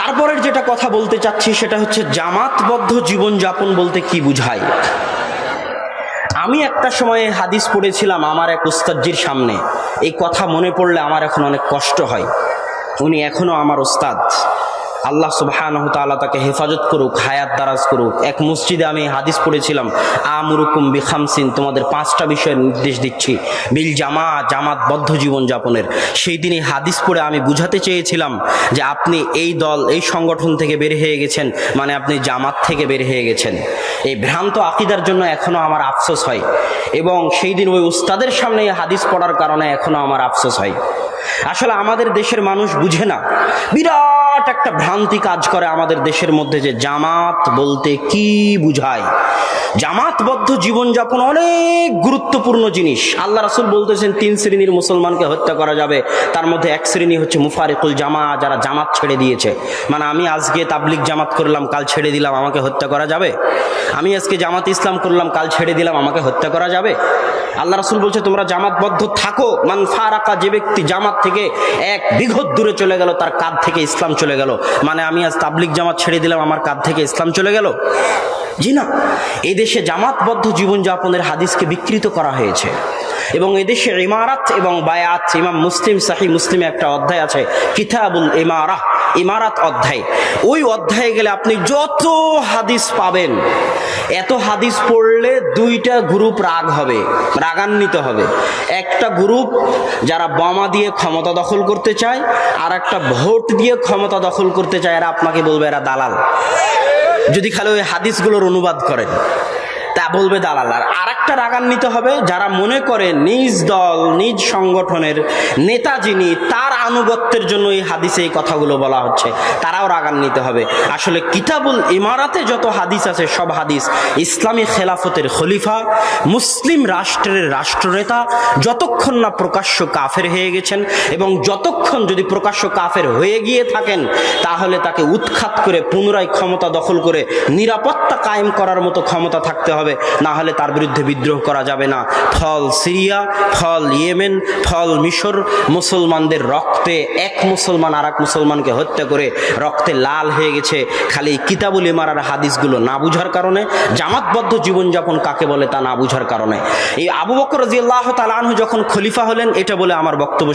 তারপরের যেটা কথা বলতে চাচ্ছি সেটা হচ্ছে জামাতবদ্ধ জীবনযাপন বলতে কি বুঝায়। আমি একটা সময়ে হাদিস পড়েছিলাম আমার এক উস্তাদজির সামনে, এই কথা মনে পড়লে আমার এখন অনেক কষ্ট হয়। উনি এখনো আমার উস্তাদ, আল্লাহ সুবহানাহু ওয়া তাআলা তাকে হেফাজত করুক, হায়াত দারাজ করুক। এক মসজিদে আমি হাদিস পড়েছিলাম, আমুরুকুম বিখামসিন, তোমাদের 5টা বিষয়ের নির্দেশ দিচ্ছি, বিল জামাতবদ্ধ জীবনযাপনের। সেই দিনই হাদিস পড়ে আমি বুঝাতে চেয়েছিলাম যে আপনি এই দল এই সংগঠন থেকে বের হয়ে গেছেন, মানে আপনি জামাত থেকে বের হয়ে গেছেন। এই ভ্রান্ত আকিদার জন্য এখনো আমার আফসোস হয়, এবং সেই দিন ওই উস্তাদের সামনে এই হাদিস পড়ার কারণে এখনো আমার আফসোস হয়। আসলে আমাদের দেশের মানুষ বুঝে না, বিরাট একটা ভ্রান্তি কাজ করে আমাদের দেশের মধ্যে, যে জামাত বলতে কি বুঝায়। জামাতবদ্ধ জীবনযাপন অনেক গুরুত্বপূর্ণ জিনিস। আল্লাহ রাসূল বলতেছেন 3 শ্রেণীর মুসলমানকে হত্যা করা যাবে, তার মধ্যে এক শ্রেণী হচ্ছে মুফারিকুল জামা, যারা জামাত ছেড়ে দিয়েছে। মানে আমি আজকে তাবলিগ জামাত করলাম, কাল ছেড়ে দিলাম, আমাকে হত্যা করা যাবে? আমি আজকে জামাত ইসলাম করলাম, কাল ছেড়ে দিলাম, আমাকে হত্যা করা যাবে? আল্লাহ রাসূল বলছে তোমরা জামাতবদ্ধ থাকো। মান ফারাকা, যে ব্যক্তি জামাত থেকে 1 বিঘত দূরে চলে গেল, তার কাঁধ থেকে ইসলাম চলে গেল। মানে আমি আজ তাবলিগ জামাত ছেড়ে দিলাম, আমার কাঁধ থেকে ইসলাম চলে গেল? জি না। এই দেশে জামাতবদ্ধ জীবনযাপনের হাদিসকে বিকৃত করা হয়েছে, এবং এদেশে ইমারাত এবং বায়াত, ইমাম মুসলিম সহিহ মুসলিমে একটা অধ্যায় আছে, কিতাবুল ইমারাত অধ্যায়। ওই অধ্যায়ে গেলে আপনি যত হাদিস পাবেন, এত হাদিস পড়লে 2টা গ্রুপ রাগান্বিত হবে। একটা গ্রুপ যারা বোমা দিয়ে ক্ষমতা দখল করতে চায়, আর একটা ভোট দিয়ে ক্ষমতা দখল করতে চায়। এরা আপনাকে বলবে এরা দালাল, যদি খালি ওই হাদিসগুলোর অনুবাদ করেন, তা বলবে দালাল। আর একটা রাগান্বিত হবে যারা মনে করে নিজ দল নিজ সংগঠনের নেতা যিনি, তার আনুগত্যের জন্য এই হাদিসে এই কথাগুলো বলা হচ্ছে, তারাও রাগান্বিত হবে। আসলে কিতাবুল ইমারাতে যত হাদিস আছে, সব হাদিস ইসলামী খেলাফতের খলিফা, মুসলিম রাষ্ট্রের রাষ্ট্রনেতা যতক্ষণ না প্রকাশ্য কাফের হয়ে গেছেন, এবং যতক্ষণ যদি প্রকাশ্য কাফের হয়ে গিয়ে থাকেন, তাহলে তাকে উৎখাত করে পুনরায় ক্ষমতা দখল করে নিরাপত্তা কায়েম করার মতো ক্ষমতা থাকতে হবে, না হলে তার বিরুদ্ধে বিদ্রোহ করা যাবে না। ফল সিরিয়া, ফল ইয়েমেন, ফল মিশর, মুসলমানদের রক্তে এক মুসলমান আর এক মুসলমানকে হত্যা করে রক্তে লাল হয়ে গেছে, খালি কিতাবুল ইমারার হাদিসগুলো না বুঝার কারণে। জামাতবদ্ধ জীবনযাপন কাকে বলে তা না বুঝার কারণে। এই আবু বকর রাদিয়াল্লাহু তাআলা আনহু যখন খলিফা হলেন, এটা বলে আমার বক্তব্য।